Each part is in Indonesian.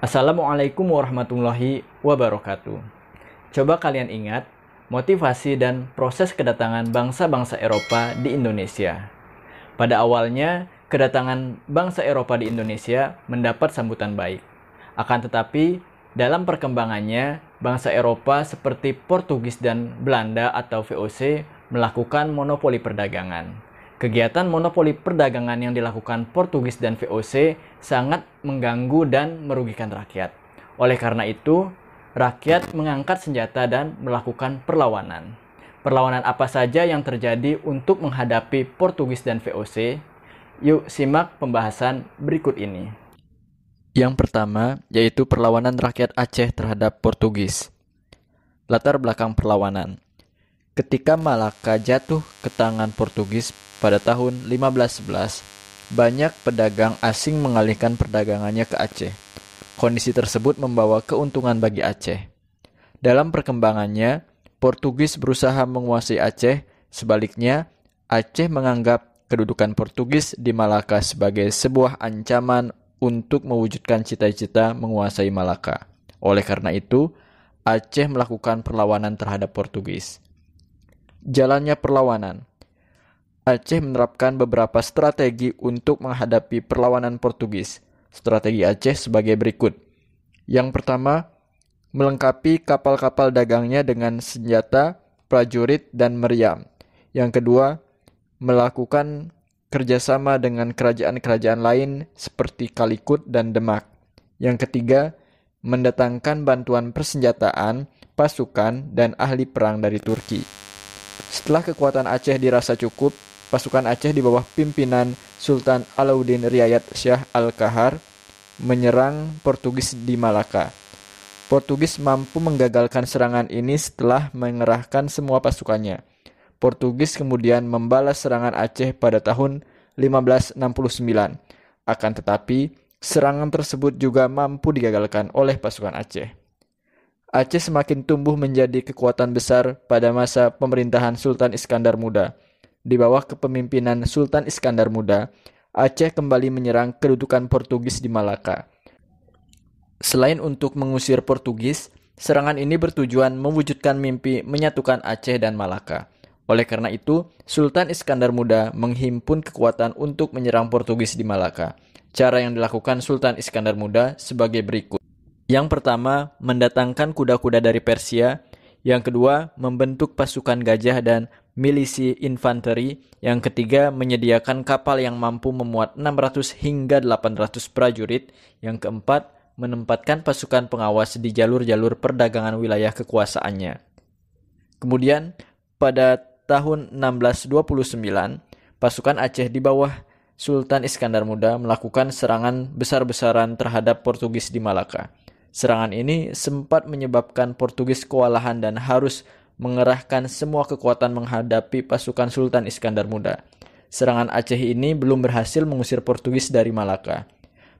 Assalamualaikum warahmatullahi wabarakatuh. Coba kalian ingat motivasi dan proses kedatangan bangsa-bangsa Eropa di Indonesia. Pada awalnya, kedatangan bangsa Eropa di Indonesia mendapat sambutan baik. Akan tetapi, dalam perkembangannya, bangsa Eropa seperti Portugis dan Belanda atau VOC melakukan monopoli perdagangan. Kegiatan monopoli perdagangan yang dilakukan Portugis dan VOC sangat mengganggu dan merugikan rakyat. Oleh karena itu, rakyat mengangkat senjata dan melakukan perlawanan. Perlawanan apa saja yang terjadi untuk menghadapi Portugis dan VOC? Yuk simak pembahasan berikut ini. Yang pertama yaitu perlawanan rakyat Aceh terhadap Portugis. Latar belakang perlawanan. Ketika Malaka jatuh ke tangan Portugis pada tahun 1511, banyak pedagang asing mengalihkan perdagangannya ke Aceh. Kondisi tersebut membawa keuntungan bagi Aceh. Dalam perkembangannya, Portugis berusaha menguasai Aceh, sebaliknya Aceh menganggap kedudukan Portugis di Malaka sebagai sebuah ancaman untuk mewujudkan cita-cita menguasai Malaka. Oleh karena itu, Aceh melakukan perlawanan terhadap Portugis. Jalannya perlawanan. Aceh menerapkan beberapa strategi untuk menghadapi perlawanan Portugis. Strategi Aceh sebagai berikut. Yang pertama, melengkapi kapal-kapal dagangnya dengan senjata, prajurit, dan meriam. Yang kedua, melakukan kerjasama dengan kerajaan-kerajaan lain seperti Kalikut dan Demak. Yang ketiga, mendatangkan bantuan persenjataan, pasukan, dan ahli perang dari Turki. Setelah kekuatan Aceh dirasa cukup, pasukan Aceh di bawah pimpinan Sultan Alauddin Riayat Shah Al-Kahar menyerang Portugis di Malaka. Portugis mampu menggagalkan serangan ini setelah mengerahkan semua pasukannya. Portugis kemudian membalas serangan Aceh pada tahun 1569. Akan tetapi, serangan tersebut juga mampu digagalkan oleh pasukan Aceh. Aceh semakin tumbuh menjadi kekuatan besar pada masa pemerintahan Sultan Iskandar Muda. Di bawah kepemimpinan Sultan Iskandar Muda, Aceh kembali menyerang kedudukan Portugis di Malaka. Selain untuk mengusir Portugis, serangan ini bertujuan mewujudkan mimpi menyatukan Aceh dan Malaka. Oleh karena itu, Sultan Iskandar Muda menghimpun kekuatan untuk menyerang Portugis di Malaka. Cara yang dilakukan Sultan Iskandar Muda sebagai berikut. Yang pertama, mendatangkan kuda-kuda dari Persia. Yang kedua, membentuk pasukan gajah dan milisi infanteri. Yang ketiga, menyediakan kapal yang mampu memuat 600 hingga 800 prajurit. Yang keempat, menempatkan pasukan pengawas di jalur-jalur perdagangan wilayah kekuasaannya. Kemudian, pada tahun 1629, pasukan Aceh di bawah Sultan Iskandar Muda melakukan serangan besar-besaran terhadap Portugis di Malaka. Serangan ini sempat menyebabkan Portugis kewalahan dan harus mengerahkan semua kekuatan menghadapi pasukan Sultan Iskandar Muda. Serangan Aceh ini belum berhasil mengusir Portugis dari Malaka.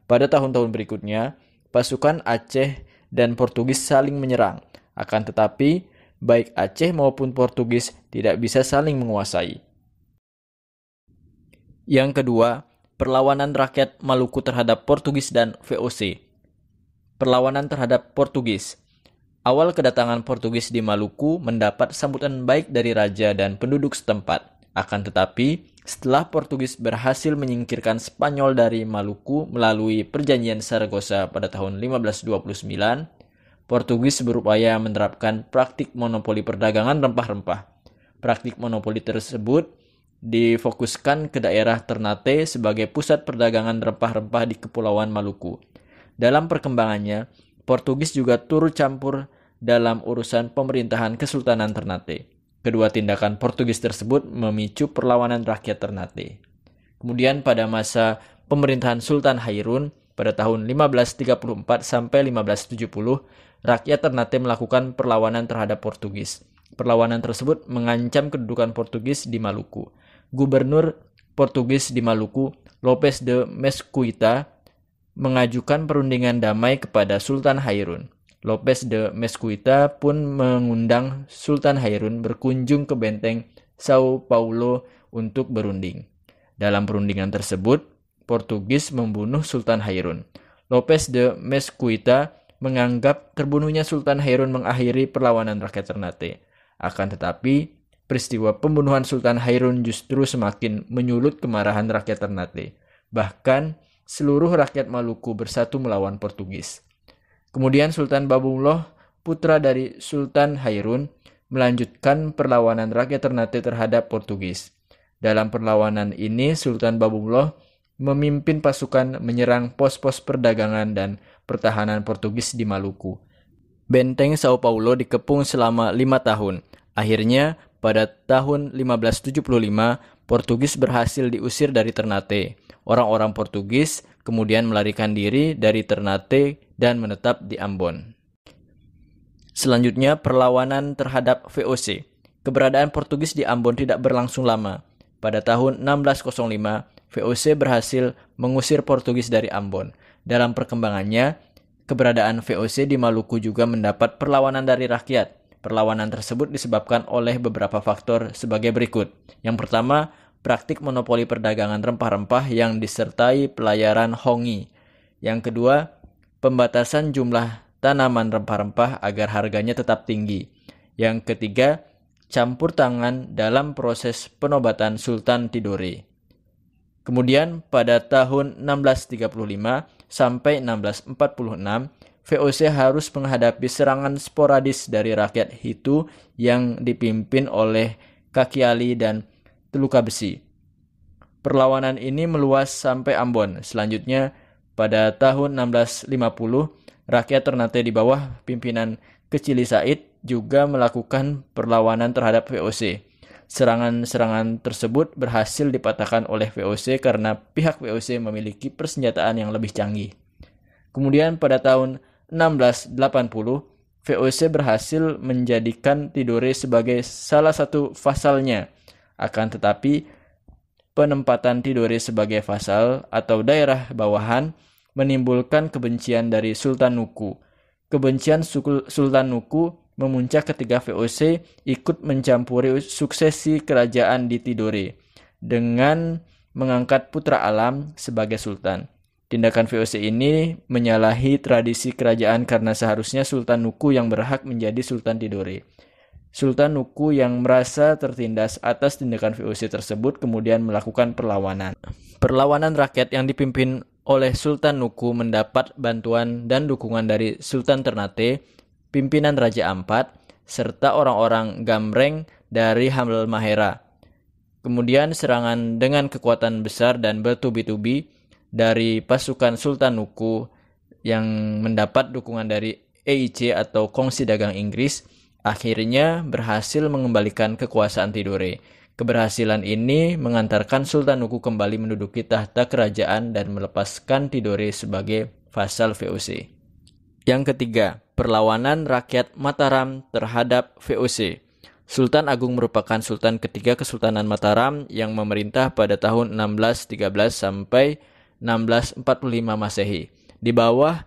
Pada tahun-tahun berikutnya, pasukan Aceh dan Portugis saling menyerang. Akan tetapi, baik Aceh maupun Portugis tidak bisa saling menguasai. Yang kedua, perlawanan rakyat Maluku terhadap Portugis dan VOC. Perlawanan terhadap Portugis. Awal kedatangan Portugis di Maluku mendapat sambutan baik dari raja dan penduduk setempat. Akan tetapi, setelah Portugis berhasil menyingkirkan Spanyol dari Maluku melalui perjanjian Saragossa pada tahun 1529, Portugis berupaya menerapkan praktik monopoli perdagangan rempah-rempah. Praktik monopoli tersebut difokuskan ke daerah Ternate sebagai pusat perdagangan rempah-rempah di Kepulauan Maluku. Dalam perkembangannya, Portugis juga turut campur dalam urusan pemerintahan Kesultanan Ternate. Kedua tindakan Portugis tersebut memicu perlawanan rakyat Ternate. Kemudian pada masa pemerintahan Sultan Hairun pada tahun 1534 sampai 1570, rakyat Ternate melakukan perlawanan terhadap Portugis. Perlawanan tersebut mengancam kedudukan Portugis di Maluku. Gubernur Portugis di Maluku, Lopes de Mesquita, mengajukan perundingan damai kepada Sultan Hairun. Lopes de Mesquita pun mengundang Sultan Hairun berkunjung ke benteng Sao Paulo untuk berunding. Dalam perundingan tersebut, Portugis membunuh Sultan Hairun. Lopez de Mesquita menganggap terbunuhnya Sultan Hairun mengakhiri perlawanan rakyat Ternate. Akan tetapi, peristiwa pembunuhan Sultan Hairun justru semakin menyulut kemarahan rakyat Ternate. Bahkan, seluruh rakyat Maluku bersatu melawan Portugis. Kemudian Sultan Babungloh, putra dari Sultan Hairun, melanjutkan perlawanan rakyat Ternate terhadap Portugis. Dalam perlawanan ini, Sultan Babungloh memimpin pasukan menyerang pos-pos perdagangan dan pertahanan Portugis di Maluku. Benteng Sao Paulo dikepung selama 5 tahun. Akhirnya, pada tahun 1575, Portugis berhasil diusir dari Ternate. Orang-orang Portugis kemudian melarikan diri dari Ternate dan menetap di Ambon. Selanjutnya, perlawanan terhadap VOC. Keberadaan Portugis di Ambon tidak berlangsung lama. Pada tahun 1605, VOC berhasil mengusir Portugis dari Ambon. Dalam perkembangannya, keberadaan VOC di Maluku juga mendapat perlawanan dari rakyat. Perlawanan tersebut disebabkan oleh beberapa faktor sebagai berikut. Yang pertama, praktik monopoli perdagangan rempah-rempah yang disertai pelayaran hongi. Yang kedua, pembatasan jumlah tanaman rempah-rempah agar harganya tetap tinggi. Yang ketiga, campur tangan dalam proses penobatan Sultan Tidore. Kemudian pada tahun 1635 sampai 1646, VOC harus menghadapi serangan sporadis dari rakyat Hitu yang dipimpin oleh Kakiali dan Teluka Besi. Perlawanan ini meluas sampai Ambon. Selanjutnya, pada tahun 1650, rakyat Ternate di bawah pimpinan Kecili Said juga melakukan perlawanan terhadap VOC. Serangan-serangan tersebut berhasil dipatahkan oleh VOC karena pihak VOC memiliki persenjataan yang lebih canggih. Kemudian pada tahun 1680, VOC berhasil menjadikan Tidore sebagai salah satu vasalnya. Akan tetapi, penempatan Tidore sebagai vasal atau daerah bawahan menimbulkan kebencian dari Sultan Nuku. Kebencian Sultan Nuku memuncak ketika VOC ikut mencampuri suksesi kerajaan di Tidore dengan mengangkat putra Alam sebagai sultan. Tindakan VOC ini menyalahi tradisi kerajaan karena seharusnya Sultan Nuku yang berhak menjadi Sultan Tidore. Sultan Nuku yang merasa tertindas atas tindakan VOC tersebut kemudian melakukan perlawanan. Perlawanan rakyat yang dipimpin oleh Sultan Nuku mendapat bantuan dan dukungan dari Sultan Ternate, pimpinan Raja Ampat, serta orang-orang Gamreng dari Halmahera. Kemudian serangan dengan kekuatan besar dan bertubi-tubi dari pasukan Sultan Nuku yang mendapat dukungan dari EIC atau Kongsi Dagang Inggris akhirnya berhasil mengembalikan kekuasaan Tidore. Keberhasilan ini mengantarkan Sultan Nuku kembali menduduki tahta kerajaan dan melepaskan Tidore sebagai vasal VOC. Yang ketiga, perlawanan rakyat Mataram terhadap VOC. Sultan Agung merupakan sultan ketiga Kesultanan Mataram yang memerintah pada tahun 1613 sampai 1645 Masehi. Di bawah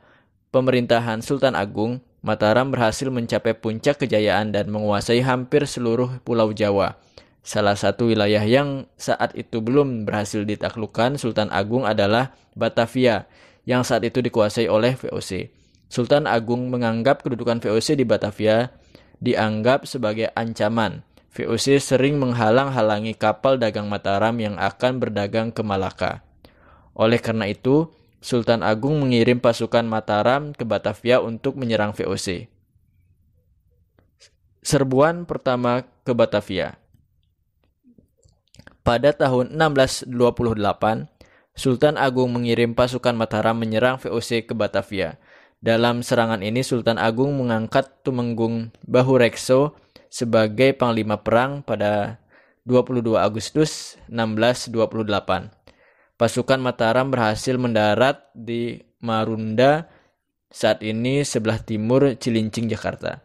pemerintahan Sultan Agung, Mataram berhasil mencapai puncak kejayaan dan menguasai hampir seluruh Pulau Jawa. Salah satu wilayah yang saat itu belum berhasil ditaklukkan Sultan Agung adalah Batavia, yang saat itu dikuasai oleh VOC. Sultan Agung menganggap kedudukan VOC di Batavia dianggap sebagai ancaman. VOC sering menghalang-halangi kapal dagang Mataram yang akan berdagang ke Malaka. Oleh karena itu, Sultan Agung mengirim pasukan Mataram ke Batavia untuk menyerang VOC. Serbuan pertama ke Batavia. Pada tahun 1628, Sultan Agung mengirim pasukan Mataram menyerang VOC ke Batavia. Dalam serangan ini, Sultan Agung mengangkat Tumenggung Bahurekso sebagai panglima perang pada 22 Agustus 1628. Pasukan Mataram berhasil mendarat di Marunda, saat ini sebelah timur Cilincing, Jakarta,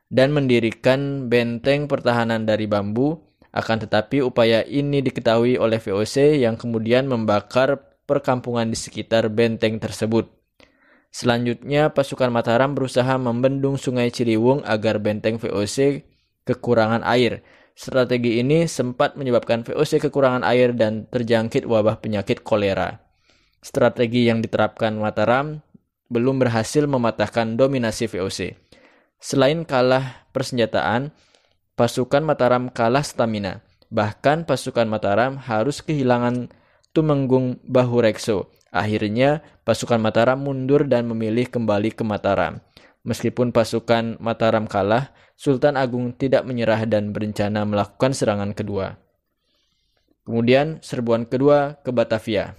dan mendirikan benteng pertahanan dari bambu. Akan tetapi upaya ini diketahui oleh VOC yang kemudian membakar perkampungan di sekitar benteng tersebut. Selanjutnya, pasukan Mataram berusaha membendung Sungai Ciliwung agar benteng VOC kekurangan air. Strategi ini sempat menyebabkan VOC kekurangan air dan terjangkit wabah penyakit kolera. Strategi yang diterapkan Mataram belum berhasil mematahkan dominasi VOC. Selain kalah persenjataan, pasukan Mataram kalah stamina. Bahkan pasukan Mataram harus kehilangan Tumenggung Bahurekso. Akhirnya pasukan Mataram mundur dan memilih kembali ke Mataram. Meskipun pasukan Mataram kalah, Sultan Agung tidak menyerah dan berencana melakukan serangan kedua. Kemudian serbuan kedua ke Batavia.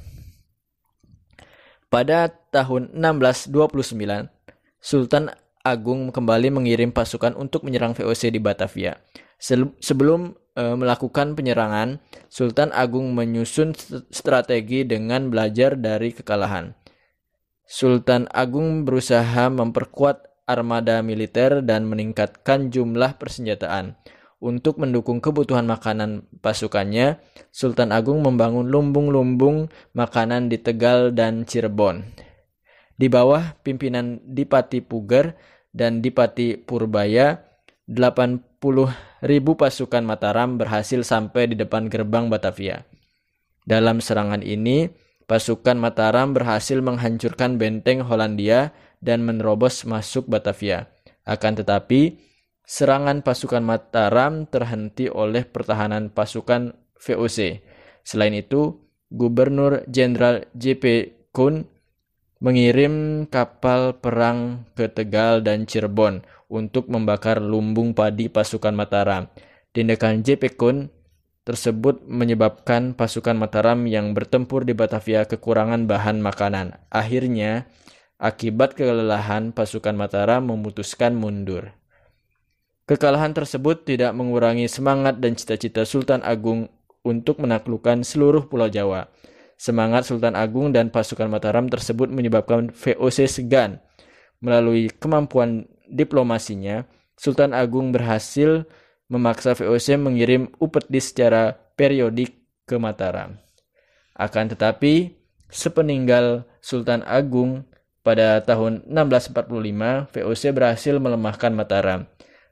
Pada tahun 1629, Sultan Agung kembali mengirim pasukan untuk menyerang VOC di Batavia. Sebelum melakukan penyerangan, Sultan Agung menyusun strategi dengan belajar dari kekalahan. Sultan Agung berusaha memperkuat armada militer dan meningkatkan jumlah persenjataan. Untuk mendukung kebutuhan makanan pasukannya, Sultan Agung membangun lumbung-lumbung makanan di Tegal dan Cirebon. Di bawah pimpinan Dipati Puger dan Dipati Purbaya, 80.000 pasukan Mataram berhasil sampai di depan gerbang Batavia. Dalam serangan ini, pasukan Mataram berhasil menghancurkan benteng Hollandia dan menerobos masuk Batavia. Akan tetapi, serangan pasukan Mataram terhenti oleh pertahanan pasukan VOC. Selain itu, Gubernur Jenderal J.P. Kun mengirim kapal perang ke Tegal dan Cirebon untuk membakar lumbung padi pasukan Mataram. Tindakan J.P. Kun tersebut menyebabkan pasukan Mataram yang bertempur di Batavia kekurangan bahan makanan. Akhirnya, akibat kelelahan, pasukan Mataram memutuskan mundur. Kekalahan tersebut tidak mengurangi semangat dan cita-cita Sultan Agung untuk menaklukkan seluruh Pulau Jawa. Semangat Sultan Agung dan pasukan Mataram tersebut menyebabkan VOC segan. Melalui kemampuan diplomasinya, Sultan Agung berhasil memaksa VOC mengirim upeti secara periodik ke Mataram. Akan tetapi, sepeninggal Sultan Agung pada tahun 1645, VOC berhasil melemahkan Mataram.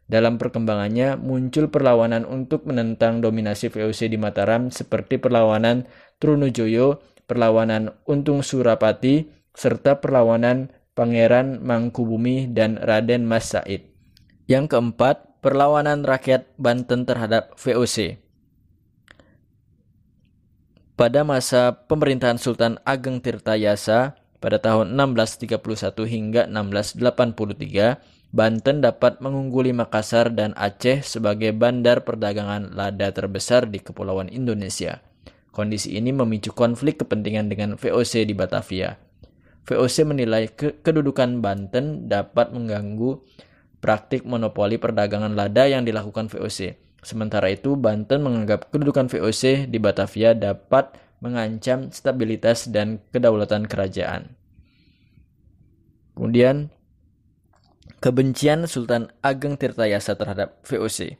Dalam perkembangannya, muncul perlawanan untuk menentang dominasi VOC di Mataram seperti perlawanan Trunojoyo, perlawanan Untung Surapati, serta perlawanan Pangeran Mangkubumi dan Raden Mas Said. Yang keempat, perlawanan rakyat Banten terhadap VOC. Pada masa pemerintahan Sultan Ageng Tirtayasa pada tahun 1631 hingga 1683, Banten dapat mengungguli Makassar dan Aceh sebagai bandar perdagangan lada terbesar di Kepulauan Indonesia. Kondisi ini memicu konflik kepentingan dengan VOC di Batavia. VOC menilai kedudukan Banten dapat mengganggu praktik monopoli perdagangan lada yang dilakukan VOC. Sementara itu, Banten menganggap kedudukan VOC di Batavia dapat mengancam stabilitas dan kedaulatan kerajaan. Kemudian, kebencian Sultan Ageng Tirtayasa terhadap VOC.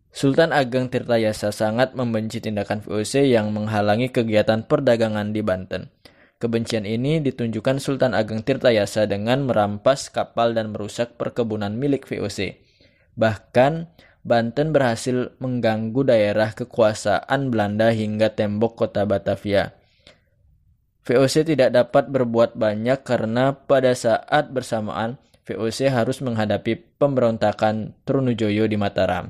Sultan Ageng Tirtayasa sangat membenci tindakan VOC yang menghalangi kegiatan perdagangan di Banten. Kebencian ini ditunjukkan Sultan Ageng Tirtayasa dengan merampas kapal dan merusak perkebunan milik VOC. Bahkan, Banten berhasil mengganggu daerah kekuasaan Belanda hingga tembok kota Batavia. VOC tidak dapat berbuat banyak karena pada saat bersamaan VOC harus menghadapi pemberontakan Trunojoyo di Mataram.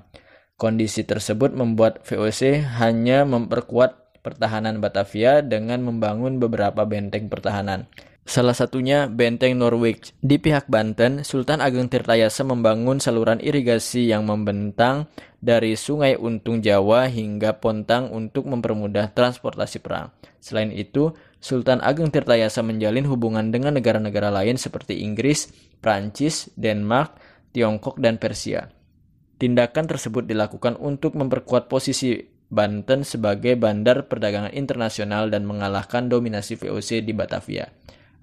Kondisi tersebut membuat VOC hanya memperkuat pertahanan Batavia dengan membangun beberapa benteng pertahanan. Salah satunya benteng Norwich. Di pihak Banten, Sultan Ageng Tirtayasa membangun saluran irigasi yang membentang dari Sungai Untung Jawa hingga Pontang untuk mempermudah transportasi perang. Selain itu, Sultan Ageng Tirtayasa menjalin hubungan dengan negara-negara lain seperti Inggris, Prancis, Denmark, Tiongkok, dan Persia. Tindakan tersebut dilakukan untuk memperkuat posisi Banten sebagai bandar perdagangan internasional dan mengalahkan dominasi VOC di Batavia.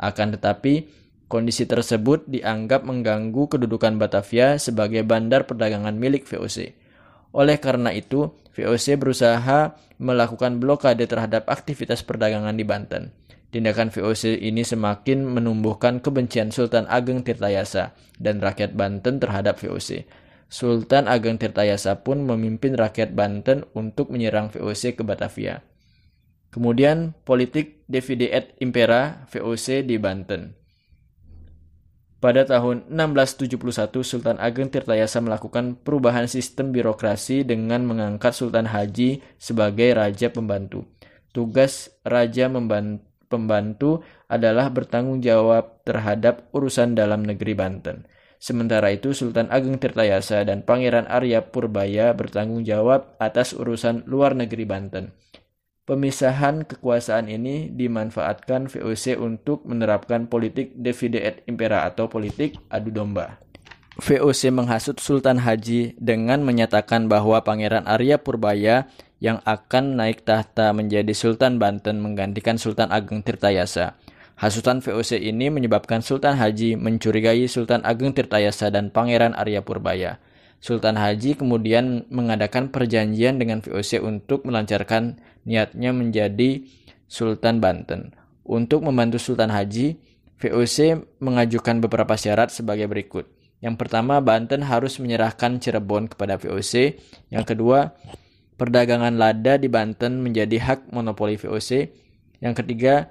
Akan tetapi, kondisi tersebut dianggap mengganggu kedudukan Batavia sebagai bandar perdagangan milik VOC. Oleh karena itu, VOC berusaha melakukan blokade terhadap aktivitas perdagangan di Banten. Tindakan VOC ini semakin menumbuhkan kebencian Sultan Ageng Tirtayasa dan rakyat Banten terhadap VOC. Sultan Ageng Tirtayasa pun memimpin rakyat Banten untuk menyerang VOC ke Batavia. Kemudian politik Divide et Impera VOC di Banten. Pada tahun 1671, Sultan Ageng Tirtayasa melakukan perubahan sistem birokrasi dengan mengangkat Sultan Haji sebagai raja pembantu. Tugas raja pembantu adalah bertanggung jawab terhadap urusan dalam negeri Banten. Sementara itu, Sultan Ageng Tirtayasa dan Pangeran Arya Purbaya bertanggung jawab atas urusan luar negeri Banten. Pemisahan kekuasaan ini dimanfaatkan VOC untuk menerapkan politik Divide et Impera atau politik adu domba. VOC menghasut Sultan Haji dengan menyatakan bahwa Pangeran Arya Purbaya yang akan naik tahta menjadi Sultan Banten menggantikan Sultan Ageng Tirtayasa. Hasutan VOC ini menyebabkan Sultan Haji mencurigai Sultan Ageng Tirtayasa dan Pangeran Arya Purbaya. Sultan Haji kemudian mengadakan perjanjian dengan VOC untuk melancarkan niatnya menjadi Sultan Banten. Untuk membantu Sultan Haji, VOC mengajukan beberapa syarat sebagai berikut. Yang pertama, Banten harus menyerahkan Cirebon kepada VOC. Yang kedua, perdagangan lada di Banten menjadi hak monopoli VOC. Yang ketiga,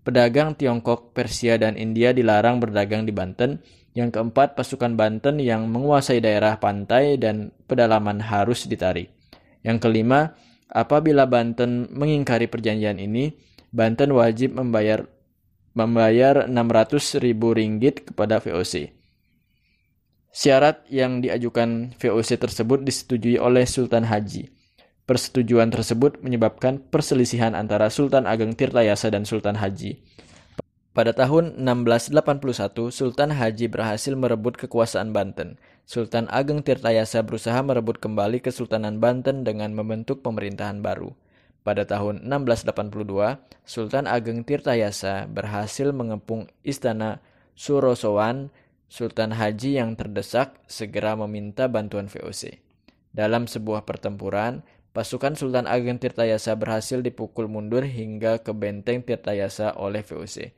pedagang Tiongkok, Persia, dan India dilarang berdagang di Banten. Yang keempat, pasukan Banten yang menguasai daerah pantai dan pedalaman harus ditarik. Yang kelima, apabila Banten mengingkari perjanjian ini, Banten wajib membayar 600.000 ringgit kepada VOC. Syarat yang diajukan VOC tersebut disetujui oleh Sultan Haji. Persetujuan tersebut menyebabkan perselisihan antara Sultan Ageng Tirtayasa dan Sultan Haji. Pada tahun 1681, Sultan Haji berhasil merebut kekuasaan Banten. Sultan Ageng Tirtayasa berusaha merebut kembali Kesultanan Banten dengan membentuk pemerintahan baru. Pada tahun 1682, Sultan Ageng Tirtayasa berhasil mengepung istana Surosowan. Sultan Haji yang terdesak segera meminta bantuan VOC. Dalam sebuah pertempuran, pasukan Sultan Ageng Tirtayasa berhasil dipukul mundur hingga ke benteng Tirtayasa oleh VOC.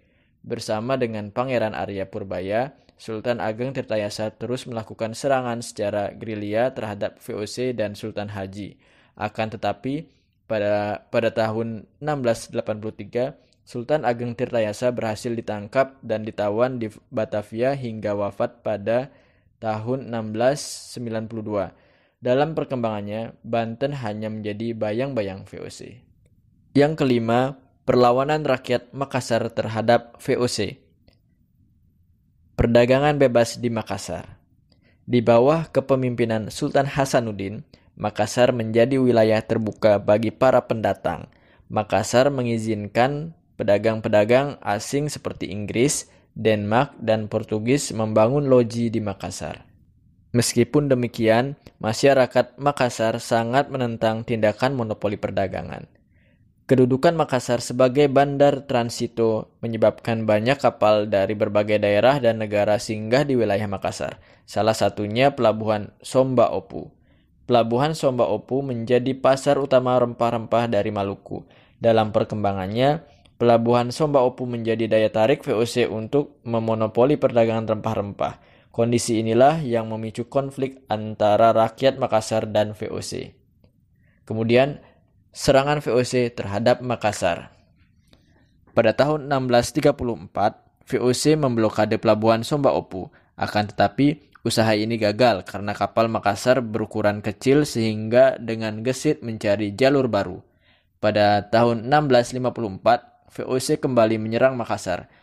Bersama dengan Pangeran Arya Purbaya, Sultan Ageng Tirtayasa terus melakukan serangan secara gerilya terhadap VOC dan Sultan Haji. Akan tetapi, pada tahun 1683, Sultan Ageng Tirtayasa berhasil ditangkap dan ditawan di Batavia hingga wafat pada tahun 1692. Dalam perkembangannya, Banten hanya menjadi bayang-bayang VOC. Yang kelima, perlawanan rakyat Makassar terhadap VOC. Perdagangan bebas di Makassar. Di bawah kepemimpinan Sultan Hasanuddin, Makassar menjadi wilayah terbuka bagi para pendatang. Makassar mengizinkan pedagang-pedagang asing seperti Inggris, Denmark, dan Portugis membangun loji di Makassar. Meskipun demikian, masyarakat Makassar sangat menentang tindakan monopoli perdagangan. Kedudukan Makassar sebagai bandar transito menyebabkan banyak kapal dari berbagai daerah dan negara singgah di wilayah Makassar. Salah satunya Pelabuhan Somba Opu. Pelabuhan Somba Opu menjadi pasar utama rempah-rempah dari Maluku. Dalam perkembangannya, Pelabuhan Somba Opu menjadi daya tarik VOC untuk memonopoli perdagangan rempah-rempah. Kondisi inilah yang memicu konflik antara rakyat Makassar dan VOC. Kemudian, serangan VOC terhadap Makassar. Pada tahun 1634, VOC memblokade Pelabuhan Somba Opu. Akan tetapi, usaha ini gagal karena kapal Makassar berukuran kecil sehingga dengan gesit mencari jalur baru. Pada tahun 1654, VOC kembali menyerang Makassar.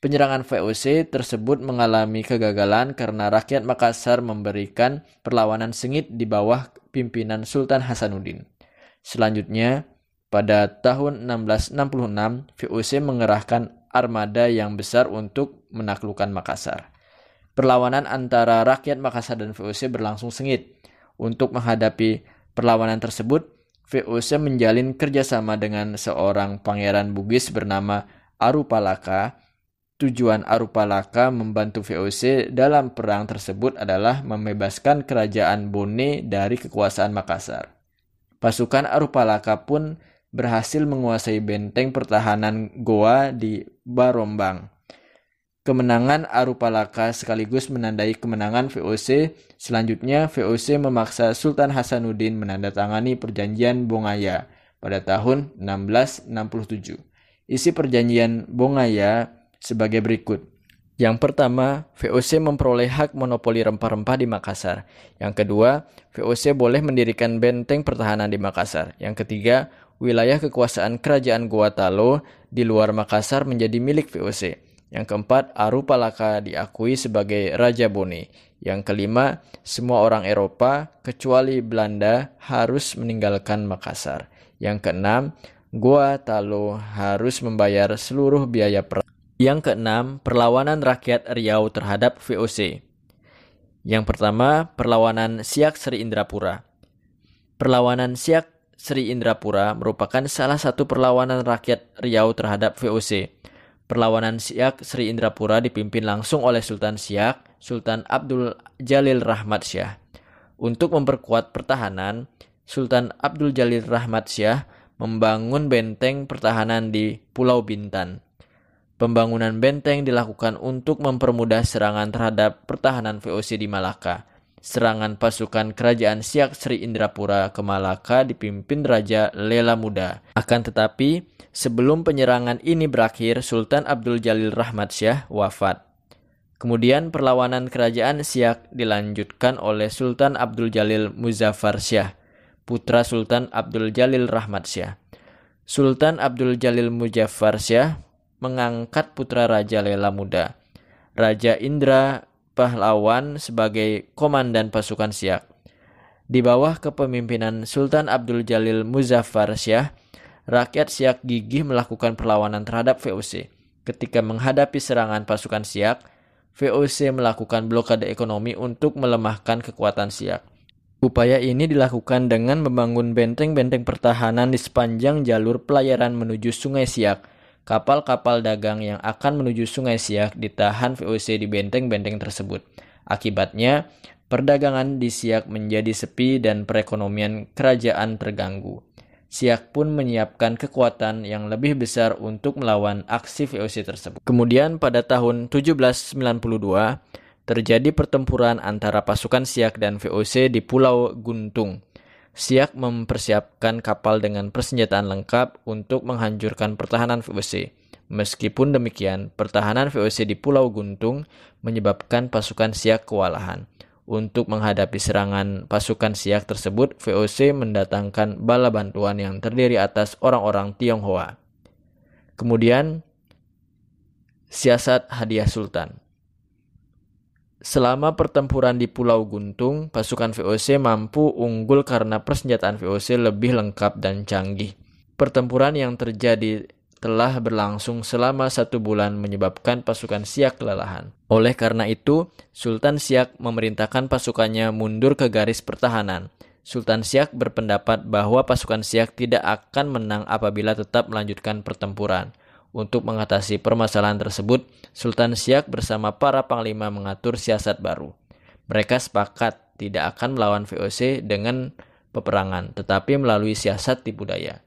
Penyerangan VOC tersebut mengalami kegagalan karena rakyat Makassar memberikan perlawanan sengit di bawah pimpinan Sultan Hasanuddin. Selanjutnya, pada tahun 1666, VOC mengerahkan armada yang besar untuk menaklukkan Makassar. Perlawanan antara rakyat Makassar dan VOC berlangsung sengit. Untuk menghadapi perlawanan tersebut, VOC menjalin kerjasama dengan seorang pangeran Bugis bernama Arupalaka. Tujuan Arupalaka membantu VOC dalam perang tersebut adalah membebaskan kerajaan Bone dari kekuasaan Makassar. Pasukan Arupalaka pun berhasil menguasai benteng pertahanan Goa di Barombang. Kemenangan Arupalaka sekaligus menandai kemenangan VOC. Selanjutnya, VOC memaksa Sultan Hasanuddin menandatangani perjanjian Bongaya. pada tahun 1667. Isi perjanjian Bongaya sebagai berikut. Yang pertama, VOC memperoleh hak monopoli rempah-rempah di Makassar. Yang kedua, VOC boleh mendirikan benteng pertahanan di Makassar. Yang ketiga, wilayah kekuasaan kerajaan Goa Talo di luar Makassar menjadi milik VOC. Yang keempat, Aru Palaka diakui sebagai Raja Bone. Yang kelima, semua orang Eropa kecuali Belanda harus meninggalkan Makassar. Yang keenam, Goa Talo harus membayar seluruh biaya perang. Yang keenam, perlawanan rakyat Riau terhadap VOC. Yang pertama, perlawanan Siak Sri Indrapura. Perlawanan Siak Sri Indrapura merupakan salah satu perlawanan rakyat Riau terhadap VOC. Perlawanan Siak Sri Indrapura dipimpin langsung oleh Sultan Siak, Sultan Abdul Jalil Rahmat Syah. Untuk memperkuat pertahanan, Sultan Abdul Jalil Rahmat Syah membangun benteng pertahanan di Pulau Bintan. Pembangunan benteng dilakukan untuk mempermudah serangan terhadap pertahanan VOC di Malaka. Serangan pasukan kerajaan Siak Sri Indrapura ke Malaka dipimpin Raja Lela Muda. Akan tetapi, sebelum penyerangan ini berakhir, Sultan Abdul Jalil Rahmat Syah wafat. Kemudian perlawanan kerajaan Siak dilanjutkan oleh Sultan Abdul Jalil Muzaffar Syah, putra Sultan Abdul Jalil Rahmat Syah. Sultan Abdul Jalil Muzaffar Syah mengangkat putra Raja Lela Muda, Raja Indra Pahlawan, sebagai komandan pasukan Siak. Di bawah kepemimpinan Sultan Abdul Jalil Muzaffar Syah, rakyat Siak gigih melakukan perlawanan terhadap VOC. Ketika menghadapi serangan pasukan Siak, VOC melakukan blokade ekonomi untuk melemahkan kekuatan Siak. Upaya ini dilakukan dengan membangun benteng-benteng pertahanan di sepanjang jalur pelayaran menuju Sungai Siak. Kapal-kapal dagang yang akan menuju Sungai Siak ditahan VOC di benteng-benteng tersebut. Akibatnya, perdagangan di Siak menjadi sepi dan perekonomian kerajaan terganggu. Siak pun menyiapkan kekuatan yang lebih besar untuk melawan aksi VOC tersebut. Kemudian pada tahun 1792, terjadi pertempuran antara pasukan Siak dan VOC di Pulau Guntung. Siak mempersiapkan kapal dengan persenjataan lengkap untuk menghancurkan pertahanan VOC. Meskipun demikian, pertahanan VOC di Pulau Guntung menyebabkan pasukan Siak kewalahan. Untuk menghadapi serangan pasukan Siak tersebut, VOC mendatangkan bala bantuan yang terdiri atas orang-orang Tionghoa. Kemudian, siasat hadiah Sultan. Selama pertempuran di Pulau Guntung, pasukan VOC mampu unggul karena persenjataan VOC lebih lengkap dan canggih. Pertempuran yang terjadi telah berlangsung selama 1 bulan menyebabkan pasukan Siak kelelahan. Oleh karena itu, Sultan Siak memerintahkan pasukannya mundur ke garis pertahanan. Sultan Siak berpendapat bahwa pasukan Siak tidak akan menang apabila tetap melanjutkan pertempuran. Untuk mengatasi permasalahan tersebut, Sultan Siak bersama para panglima mengatur siasat baru. Mereka sepakat tidak akan melawan VOC dengan peperangan, tetapi melalui siasat tipu daya.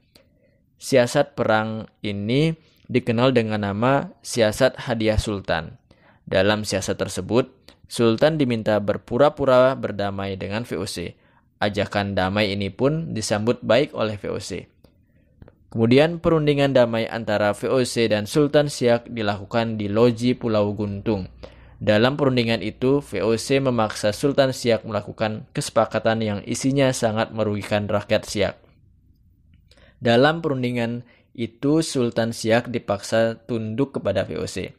Siasat perang ini dikenal dengan nama siasat hadiah Sultan. Dalam siasat tersebut, Sultan diminta berpura-pura berdamai dengan VOC. Ajakan damai ini pun disambut baik oleh VOC. Kemudian perundingan damai antara VOC dan Sultan Siak dilakukan di Loji Pulau Guntung. Dalam perundingan itu, VOC memaksa Sultan Siak melakukan kesepakatan yang isinya sangat merugikan rakyat Siak. Dalam perundingan itu, Sultan Siak dipaksa tunduk kepada VOC.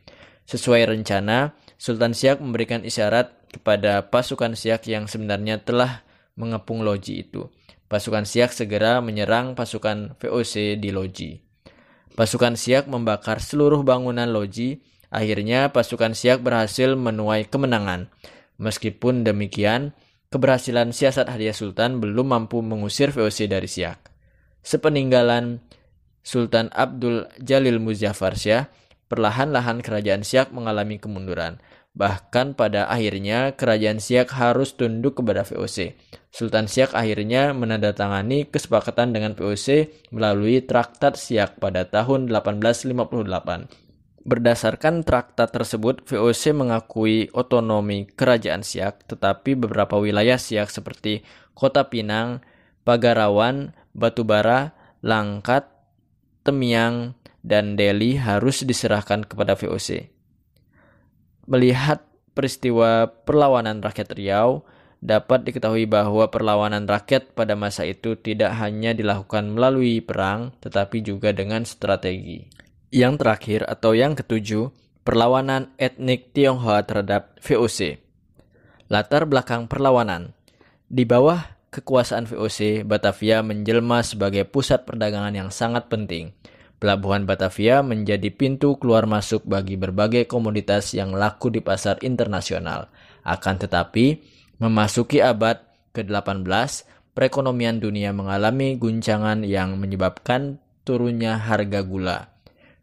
Sesuai rencana, Sultan Siak memberikan isyarat kepada pasukan Siak yang sebenarnya telah mengepung loji itu. Pasukan Siak segera menyerang pasukan VOC di loji. Pasukan Siak membakar seluruh bangunan loji. Akhirnya pasukan Siak berhasil menuai kemenangan. Meskipun demikian, keberhasilan siasat hadiah Sultan belum mampu mengusir VOC dari Siak. Sepeninggalan Sultan Abdul Jalil Muzaffar Syah, perlahan-lahan kerajaan Siak mengalami kemunduran. Bahkan pada akhirnya kerajaan Siak harus tunduk kepada VOC. Sultan Siak akhirnya menandatangani kesepakatan dengan VOC melalui Traktat Siak pada tahun 1858. Berdasarkan traktat tersebut, VOC mengakui otonomi kerajaan Siak, tetapi beberapa wilayah Siak seperti Kota Pinang, Pagarawan, Batubara, Langkat, Temyang, dan Delhi harus diserahkan kepada VOC. Melihat peristiwa perlawanan rakyat Riau, dapat diketahui bahwa perlawanan rakyat pada masa itu tidak hanya dilakukan melalui perang, tetapi juga dengan strategi. Yang terakhir atau yang ketujuh, perlawanan etnik Tionghoa terhadap VOC. Latar belakang perlawanan. Di bawah kekuasaan VOC, Batavia menjelma sebagai pusat perdagangan yang sangat penting. Pelabuhan Batavia menjadi pintu keluar masuk bagi berbagai komoditas yang laku di pasar internasional. Akan tetapi, memasuki abad ke-18, perekonomian dunia mengalami guncangan yang menyebabkan turunnya harga gula.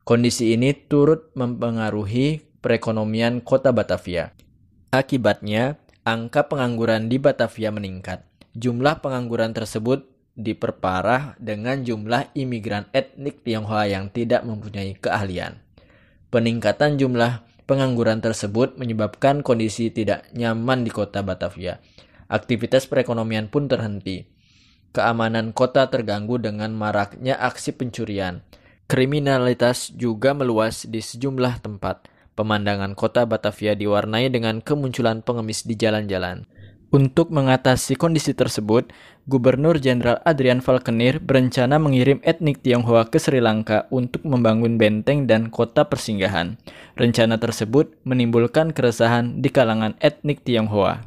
Kondisi ini turut mempengaruhi perekonomian kota Batavia. Akibatnya, angka pengangguran di Batavia meningkat. Jumlah pengangguran tersebut diperparah dengan jumlah imigran etnik Tionghoa yang tidak mempunyai keahlian. Peningkatan jumlah pengangguran tersebut menyebabkan kondisi tidak nyaman di kota Batavia. Aktivitas perekonomian pun terhenti. Keamanan kota terganggu dengan maraknya aksi pencurian. Kriminalitas juga meluas di sejumlah tempat. Pemandangan kota Batavia diwarnai dengan kemunculan pengemis di jalan-jalan. Untuk mengatasi kondisi tersebut, Gubernur Jenderal Adrian Falkenir berencana mengirim etnik Tionghoa ke Sri Lanka untuk membangun benteng dan kota persinggahan. Rencana tersebut menimbulkan keresahan di kalangan etnik Tionghoa.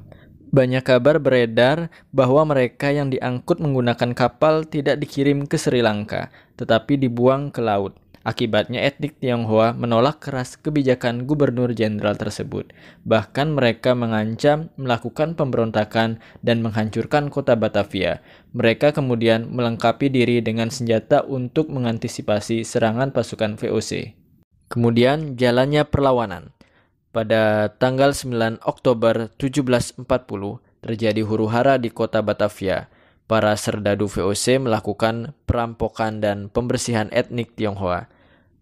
Banyak kabar beredar bahwa mereka yang diangkut menggunakan kapal tidak dikirim ke Sri Lanka, tetapi dibuang ke laut. Akibatnya etnik Tionghoa menolak keras kebijakan Gubernur Jenderal tersebut. Bahkan mereka mengancam melakukan pemberontakan dan menghancurkan kota Batavia. Mereka kemudian melengkapi diri dengan senjata untuk mengantisipasi serangan pasukan VOC. Kemudian jalannya perlawanan. Pada tanggal 9 Oktober 1740 terjadi huru-hara di kota Batavia. Para serdadu VOC melakukan perampokan dan pembersihan etnik Tionghoa.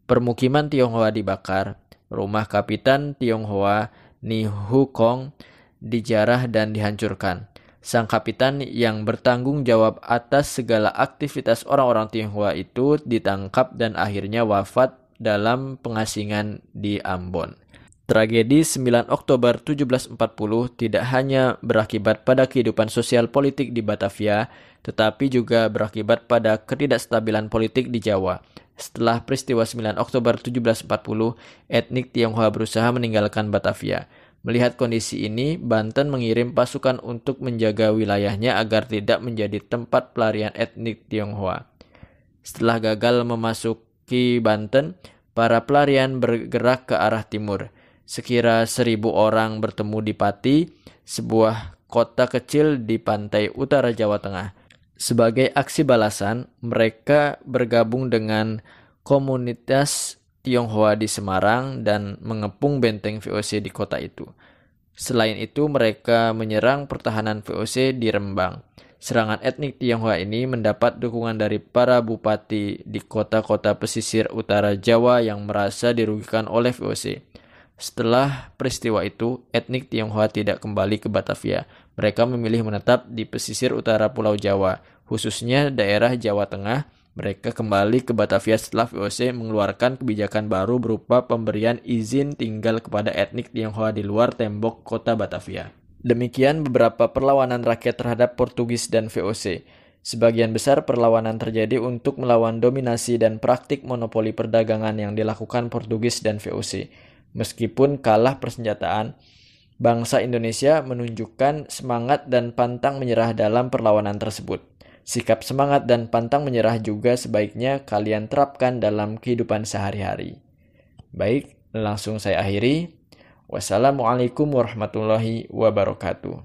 Permukiman Tionghoa dibakar, rumah Kapitan Tionghoa Ni Hu Kong dijarah dan dihancurkan. Sang kapitan yang bertanggung jawab atas segala aktivitas orang-orang Tionghoa itu ditangkap dan akhirnya wafat dalam pengasingan di Ambon. Tragedi 9 Oktober 1740 tidak hanya berakibat pada kehidupan sosial politik di Batavia, tetapi juga berakibat pada ketidakstabilan politik di Jawa. Setelah peristiwa 9 Oktober 1740, etnik Tionghoa berusaha meninggalkan Batavia. Melihat kondisi ini, Banten mengirim pasukan untuk menjaga wilayahnya agar tidak menjadi tempat pelarian etnik Tionghoa. Setelah gagal memasuki Banten, para pelarian bergerak ke arah timur. Sekira 1.000 orang bertemu di Pati, sebuah kota kecil di pantai utara Jawa Tengah. Sebagai aksi balasan, mereka bergabung dengan komunitas Tionghoa di Semarang dan mengepung benteng VOC di kota itu. Selain itu, mereka menyerang pertahanan VOC di Rembang. Serangan etnik Tionghoa ini mendapat dukungan dari para bupati di kota-kota pesisir utara Jawa yang merasa dirugikan oleh VOC. Setelah peristiwa itu, etnik Tionghoa tidak kembali ke Batavia. Mereka memilih menetap di pesisir utara Pulau Jawa, khususnya daerah Jawa Tengah. Mereka kembali ke Batavia setelah VOC mengeluarkan kebijakan baru berupa pemberian izin tinggal kepada etnik Tionghoa di luar tembok kota Batavia. Demikian beberapa perlawanan rakyat terhadap Portugis dan VOC. Sebagian besar perlawanan terjadi untuk melawan dominasi dan praktik monopoli perdagangan yang dilakukan Portugis dan VOC. Meskipun kalah persenjataan, bangsa Indonesia menunjukkan semangat dan pantang menyerah dalam perlawanan tersebut. Sikap semangat dan pantang menyerah juga sebaiknya kalian terapkan dalam kehidupan sehari-hari. Baik, langsung saya akhiri. Wassalamualaikum warahmatullahi wabarakatuh.